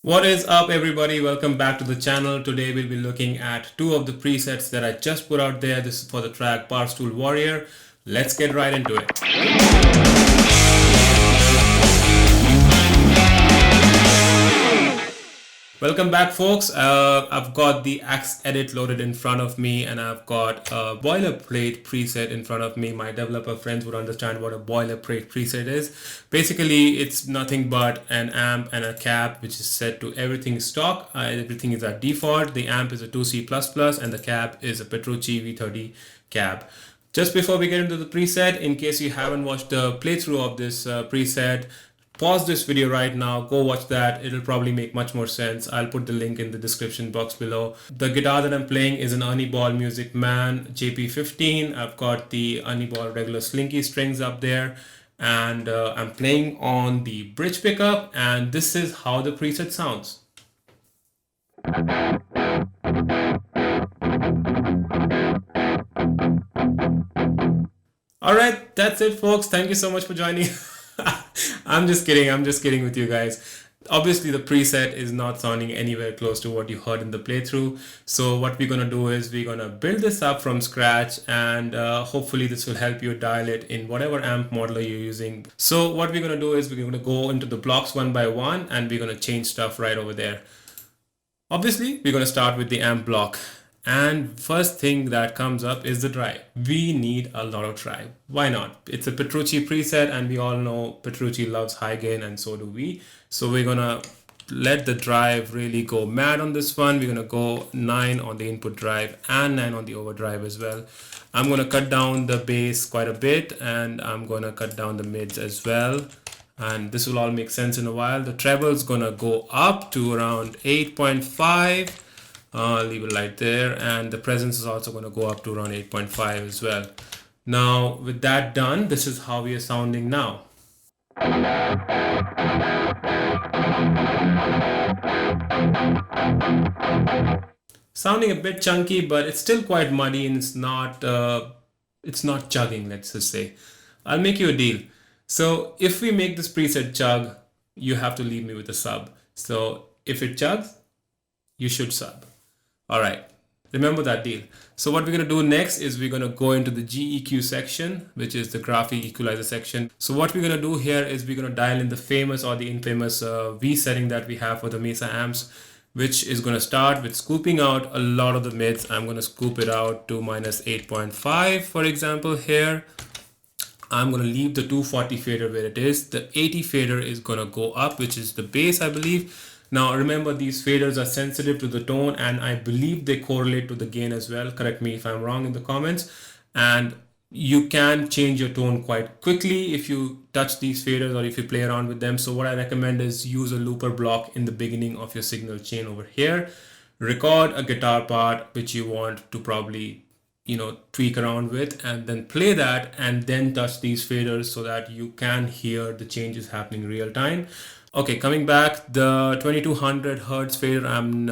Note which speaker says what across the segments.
Speaker 1: What is up, everybody? Welcome back to the channel. Today we'll be looking at two of the presets that I just put out there. This is for the track Barstool Warrior. Let's get right into it. Welcome back, folks. I've got the Axe Edit loaded in front of me, and I've got a boilerplate preset in front of me. My developer friends would understand what a boilerplate preset is. Basically, it's nothing but an amp and a cab, which is set to everything stock. Everything is at default. The amp is a 2C++, and the cab is a Petrucci V30 cab. Just before we get into the preset, in case you haven't watched the playthrough of this preset, pause this video right now, go watch that. It'll probably make much more sense. I'll put the link in the description box below. The guitar that I'm playing is an Ernie Ball Music Man JP15. I've got the Ernie Ball regular slinky strings up there, and I'm playing on the bridge pickup, and this is how the preset sounds. All right, that's it, folks. Thank you so much for joining. I'm just kidding with you guys. Obviously, the preset is not sounding anywhere close to what you heard in the playthrough. So what we're gonna do is we're gonna build this up from scratch, and hopefully this will help you dial it in whatever amp modeler you're using. So what we're gonna do is we're gonna go into the blocks one by one, and we're gonna change stuff right over there. Obviously, we're gonna start with the amp block. And first thing that comes up is the drive. We need a lot of drive. Why not? It's a Petrucci preset, and we all know Petrucci loves high gain, and so do we. So we're gonna let the drive really go mad on this one. We're gonna go 9 on the input drive and 9 on the overdrive as well. I'm gonna cut down the bass quite a bit, and I'm gonna cut down the mids as well. And this will all make sense in a while. The treble's gonna go up to around 8.5. Leave it right there, and the presence is also going to go up to around 8.5 as well. Now with that done, this is how we are sounding now. Sounding a bit chunky, but it's still quite muddy, and it's not chugging, let's just say. I'll make you a deal. So if we make this preset chug, you have to leave me with a sub. So if it chugs, you should sub. All right, remember that deal. So what we're gonna do next is we're gonna go into the GEQ section, which is the graphic equalizer section. So what we're gonna do here is we're gonna dial in the famous or the infamous V setting that we have for the Mesa amps, which is gonna start with scooping out a lot of the mids. I'm gonna scoop it out to minus 8.5, for example, here. I'm gonna leave the 240 fader where it is. The 80 fader is gonna go up, which is the bass, I believe. Now remember, these faders are sensitive to the tone, and I believe they correlate to the gain as well. Correct me if I'm wrong in the comments. And you can change your tone quite quickly if you touch these faders or if you play around with them. So what I recommend is use a looper block in the beginning of your signal chain over here. Record a guitar part which you want to probably tweak around with, and then play that, and then touch these faders so that you can hear the changes happening real time. Okay, coming back, the 2200 hertz fader, I'm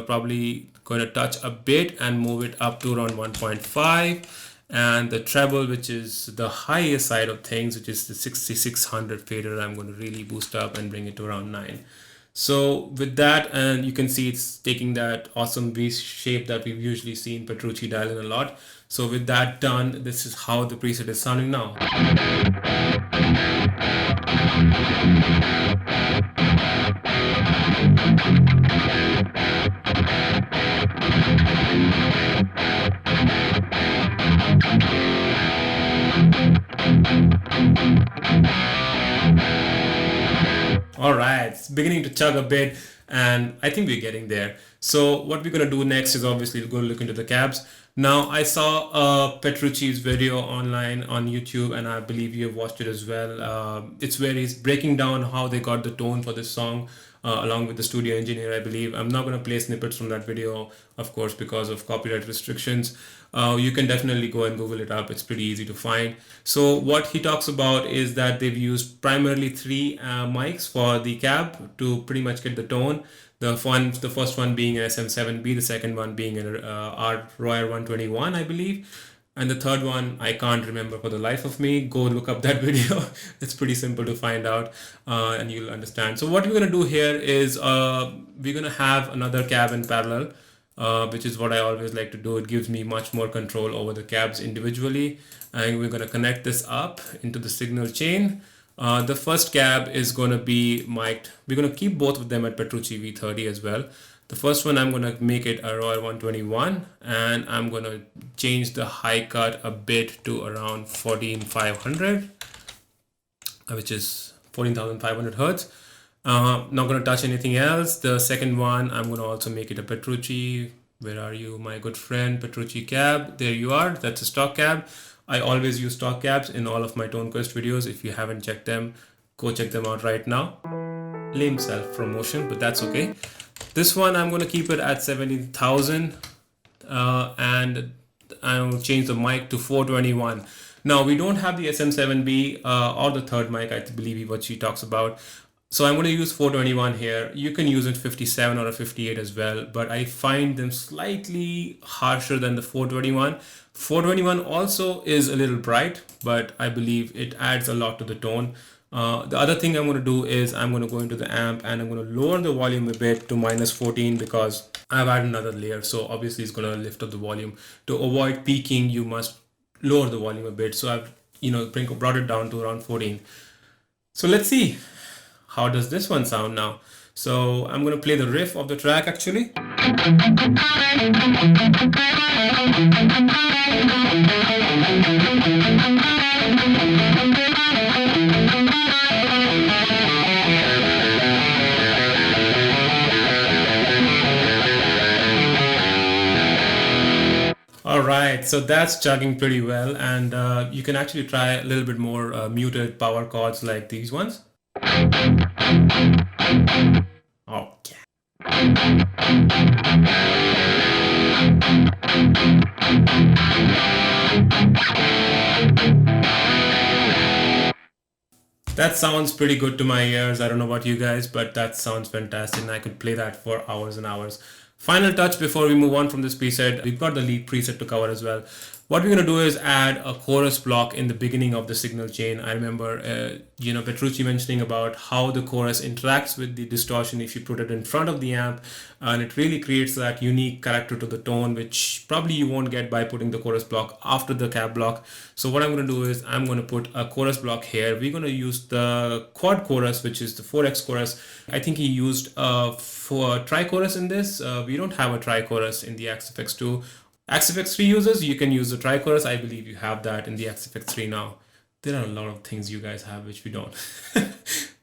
Speaker 1: probably going to touch a bit and move it up to around 1.5, and the treble, which is the highest side of things, which is the 6600 fader, I'm going to really boost up and bring it to around 9. So with that, and you can see it's taking that awesome V shape that we've usually seen Petrucci dial in a lot. So with that done, this is how the preset is sounding now. All right, it's beginning to chug a bit, and I think we're getting there. So what we're gonna do next is obviously we're gonna look into the cabs. Now I saw Petrucci's video online on YouTube, and I believe you have watched it as well. It's where he's breaking down how they got the tone for this song, along with the studio engineer, I believe. I'm not going to play snippets from that video, of course, because of copyright restrictions. You can definitely go and Google it up. It's pretty easy to find. So what he talks about is that they've used primarily 3 mics for the cab to pretty much get the tone. The first one being an SM7B, the second one being an Royer 121, I believe. And the third one, I can't remember for the life of me. Go look up that video. It's pretty simple to find out, and you'll understand. So what we're gonna do here is we're gonna have another cab in parallel, which is what I always like to do. It gives me much more control over the cabs individually. And we're gonna connect this up into the signal chain. The first cab is gonna be mic'd. We're gonna keep both of them at Petrucci V30 as well. The first one, I'm going to make it a Royal 121, and I'm going to change the high cut a bit to around 14,500, which is 14,500 Hertz. Not going to touch anything else. The second one, I'm going to also make it a Petrucci. Where are you, my good friend? Petrucci cab. There you are. That's a stock cab. I always use stock cabs in all of my ToneQuest videos. If you haven't checked them, go check them out right now. Lame self-promotion, but that's okay. This one, I'm going to keep it at 70,000, and I will change the mic to 421. Now, we don't have the SM7B or the third mic, I believe what she talks about. So I'm going to use 421 here. You can use it 57 or a 58 as well, but I find them slightly harsher than the 421. 421 also is a little bright, but I believe it adds a lot to the tone. The other thing I'm going to do is I'm going to go into the amp and I'm going to lower the volume a bit to -14 because I've added another layer. So obviously it's going to lift up the volume. To avoid peaking, you must lower the volume a bit. So I've brought it down to around 14. So let's see, how does this one sound now? So I'm going to play the riff of the track actually. All right, so that's chugging pretty well, and you can actually try a little bit more muted power chords like these ones. Okay. That sounds pretty good to my ears. I don't know about you guys, but that sounds fantastic, and I could play that for hours and hours. Final touch before we move on from this preset, we've got the lead preset to cover as well. What we're going to do is add a chorus block in the beginning of the signal chain. I remember, Petrucci mentioning about how the chorus interacts with the distortion if you put it in front of the amp, and it really creates that unique character to the tone, which probably you won't get by putting the chorus block after the cab block. So what I'm going to do is I'm going to put a chorus block here. We're going to use the quad chorus, which is the 4x chorus. I think he used for tri-chorus in this. We don't have a tri-chorus in the XFX2. XFX3 users, you can use the tri-chorus. I believe you have that in the XFX3 now. There are a lot of things you guys have which we don't.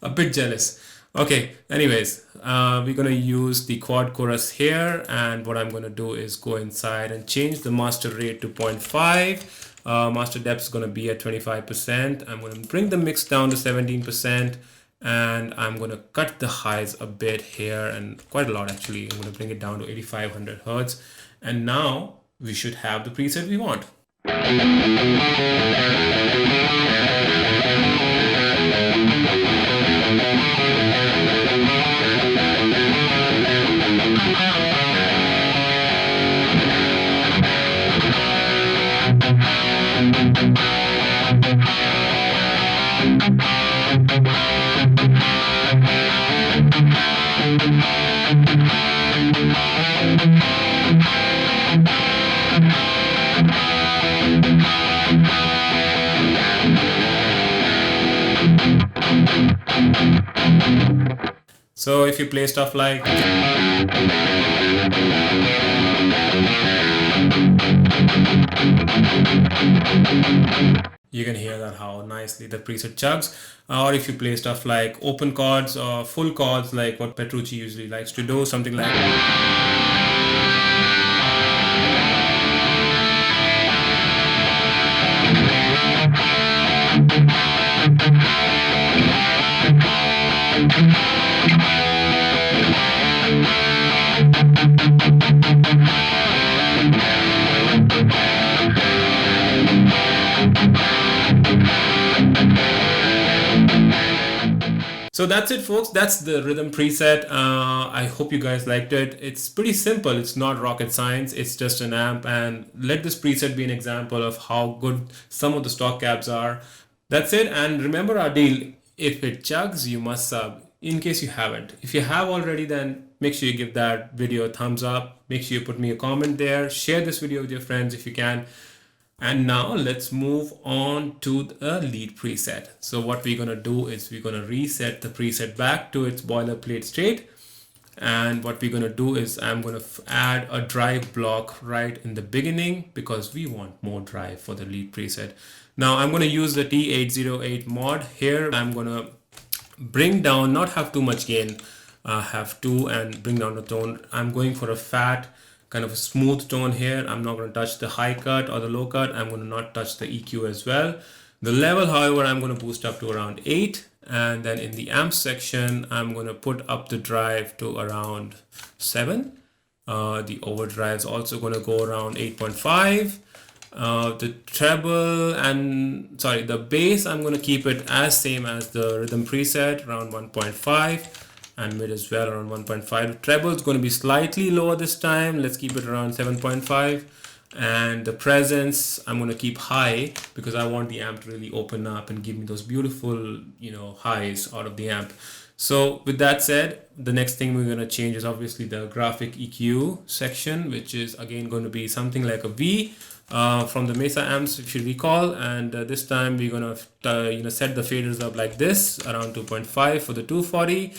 Speaker 1: A bit jealous. Okay, anyways, we're going to use the quad chorus here, and what I'm going to do is go inside and change the master rate to 0.5. Master depth is going to be at 25%. I'm going to bring the mix down to 17%, and I'm going to cut the highs a bit here, and quite a lot actually. I'm going to bring it down to 8500 Hertz, and now we should have the preset we want. So if you play stuff like you can hear that how nicely the preset chugs. Or if you play stuff like open chords or full chords like what Petrucci usually likes to do, something like So that's it, folks. That's the rhythm preset. I hope you guys liked it. It's pretty simple. It's not rocket science. It's just an amp, and let this preset be an example of how good some of the stock cabs are. That's it. And remember our deal. If it chugs, you must sub. In case you haven't. If you have already, then make sure you give that video a thumbs up. Make sure you put me a comment there. Share this video with your friends if you can. And now let's move on to the lead preset. So what we're gonna do is we're gonna reset the preset back to its boilerplate state. And what we're gonna do is I'm gonna add a drive block right in the beginning because we want more drive for the lead preset. Now I'm gonna use the T808 mod here. I'm gonna bring down, not have too much gain, have 2 and bring down the tone. I'm going for a fat, kind of a smooth tone here. I'm not going to touch the high cut or the low cut. I'm going to not touch the EQ as well. The level, however, I'm going to boost up to around 8. And then in the amp section, I'm going to put up the drive to around 7. The overdrive is also going to go around 8.5. The treble and the bass, I'm going to keep it as same as the rhythm preset, around 1.5. And mid as well, around 1.5. Treble is going to be slightly lower this time. Let's keep it around 7.5. And the presence, I'm going to keep high because I want the amp to really open up and give me those beautiful, highs out of the amp. So with that said, the next thing we're going to change is obviously the graphic EQ section, which is again going to be something like a V from the Mesa amps, if you recall. And this time we're going to set the faders up like this, around 2.5 for the 240.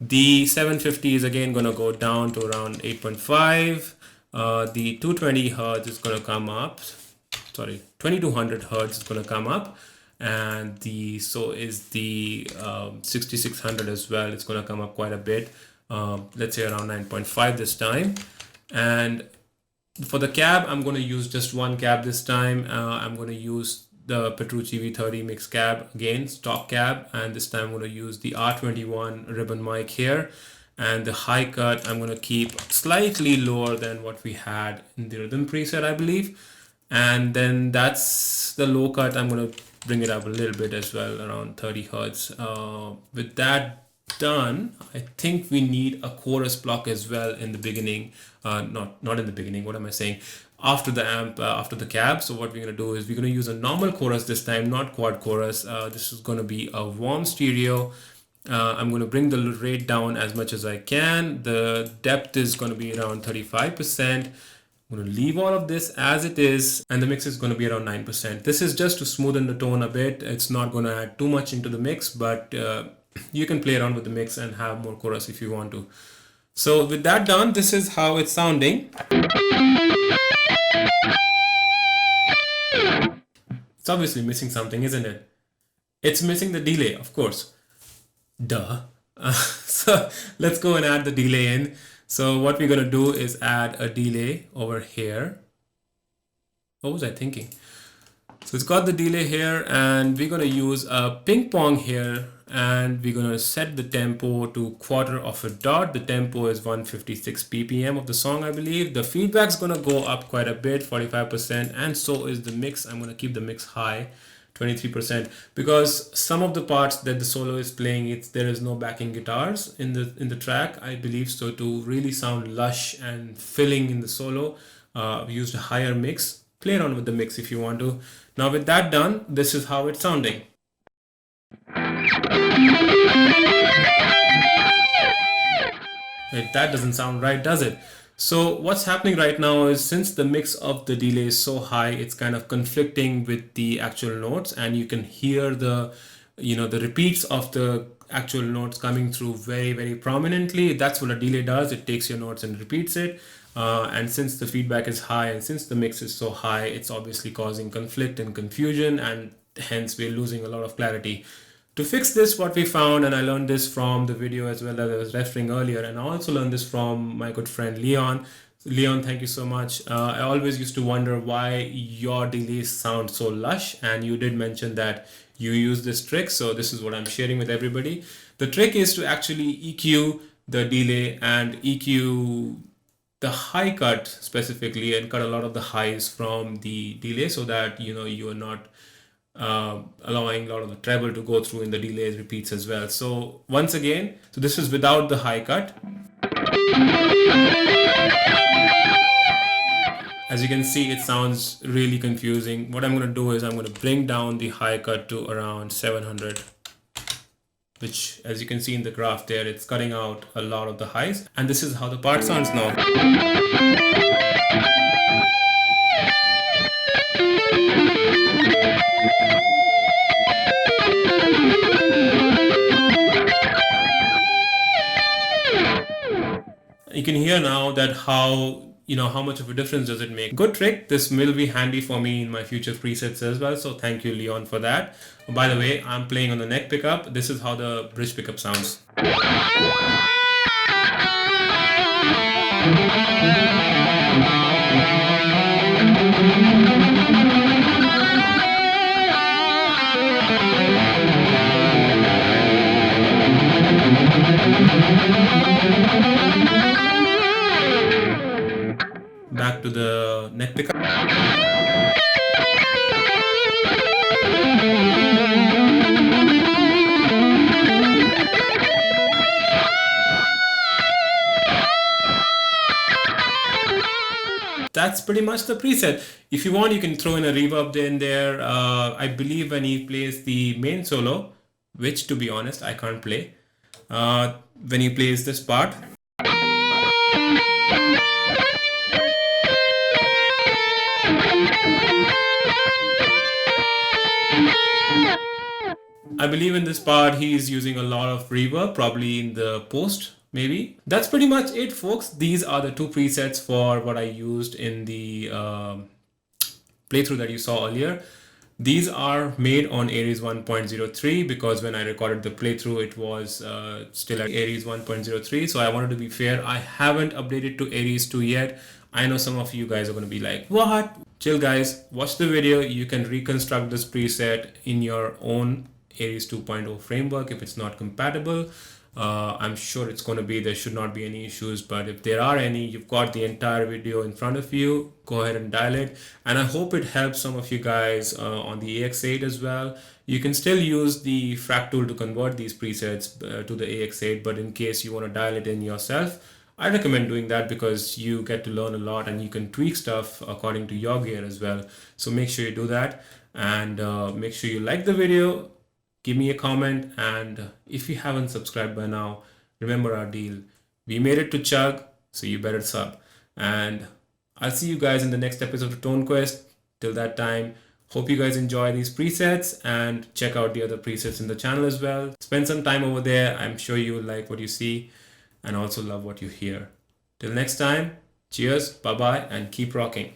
Speaker 1: The 750 is again going to go down to around 8.5. The 220 hertz is going to come up. 2200 hertz is going to come up. And so is the 6600 as well. It's going to come up quite a bit. Let's say around 9.5 this time. And for the cab, I'm going to use just one cab this time. I'm going to use the Petrucci V30 mix cab, again stock cab, and this time I'm going to use the R21 ribbon mic here. And the high cut I'm going to keep slightly lower than what we had in the rhythm preset, I believe. And then that's the low cut. I'm going to bring it up a little bit as well, around 30 hertz. With that done, I think we need a chorus block as well in the beginning. Not in the beginning, what am I saying? After the amp, after the cab. So what we're going to do is we're going to use a normal chorus this time, not quad chorus. This is going to be a warm stereo. I'm going to bring the rate down as much as I can. The depth is going to be around 35%. I'm going to leave all of this as it is, and the mix is going to be around 9%. This is just to smoothen the tone a bit. It's not going to add too much into the mix, but you can play around with the mix and have more chorus if you want to. So with that done, this is how it's sounding. It's obviously missing something, isn't it? It's missing the delay, of course. Duh. So let's go and add the delay in. So what we're going to do is add a delay over here. What was I thinking? So it's got the delay here, and we're going to use a ping pong here, and we're going to set the tempo to quarter of a dot. The tempo is 156 BPM of the song, I believe. The feedback's going to go up quite a bit, 45%, and so is the mix. I'm going to keep the mix high, 23%, because some of the parts that the solo is playing, there is no backing guitars in the track, I believe. So to really sound lush and filling in the solo, we used a higher mix. Play around with the mix if you want to. Now with that done, this is how it's sounding. Wait, that doesn't sound right, does it? So what's happening right now is, since the mix of the delay is so high, it's kind of conflicting with the actual notes, and you can hear the repeats of the actual notes coming through very, very prominently. That's what a delay does. It takes your notes and repeats it. And since the feedback is high and since the mix is so high, it's obviously causing conflict and confusion, and hence we're losing a lot of clarity. To fix this, what we found, and I learned this from the video as well that I was referring earlier, and I also learned this from my good friend Leon. Leon, thank you so much. I always used to wonder why your delays sound so lush, and you did mention that you use this trick, so this is what I'm sharing with everybody. The trick is to actually EQ the delay and EQ the high cut specifically, and cut a lot of the highs from the delay, so that you are not allowing a lot of the treble to go through in the delays, repeats as well. So once again, so this is without the high cut. As you can see, it sounds really confusing. What I'm going to do is I'm going to bring down the high cut to around 700, which, as you can see in the graph there, it's cutting out a lot of the highs. And this is how the part sounds now. You can hear now that how much of a difference does it make. Good trick. This will be handy for me in my future presets as well. So thank you, Leon, for that. By the way, I'm playing on the neck pickup. This is how the bridge pickup sounds. Back to the neck pickup. That's pretty much the preset. If you want, you can throw in a reverb in there. I believe when he plays the main solo, which to be honest, I can't play, when he plays this part, I believe in this part he's using a lot of reverb, probably in the post, maybe. That's pretty much it, folks. These are the two presets for what I used in the playthrough that you saw earlier. These are made on Aries 1.03 because when I recorded the playthrough, it was still at Aries 1.03. So I wanted to be fair. I haven't updated to Aries 2 yet. I know some of you guys are going to be like, what? Chill, guys. Watch the video. You can reconstruct this preset in your own Aries 2.0 framework if it's not compatible. I'm sure it's going to be, there should not be any issues, but if there are any, you've got the entire video in front of you. Go ahead and dial it, and I hope it helps some of you guys on the AX8 as well. You can still use the Fractal to convert these presets to the AX8, but in case you want to dial it in yourself, I recommend doing that because you get to learn a lot and you can tweak stuff according to your gear as well. So make sure you do that, and make sure you like the video. Give me a comment, and if you haven't subscribed by now, remember our deal. We made it to Chug, so you better sub. And I'll see you guys in the next episode of ToneQuest. Till that time, hope you guys enjoy these presets and check out the other presets in the channel as well. Spend some time over there. I'm sure you will like what you see and also love what you hear. Till next time, cheers, bye-bye, and keep rocking.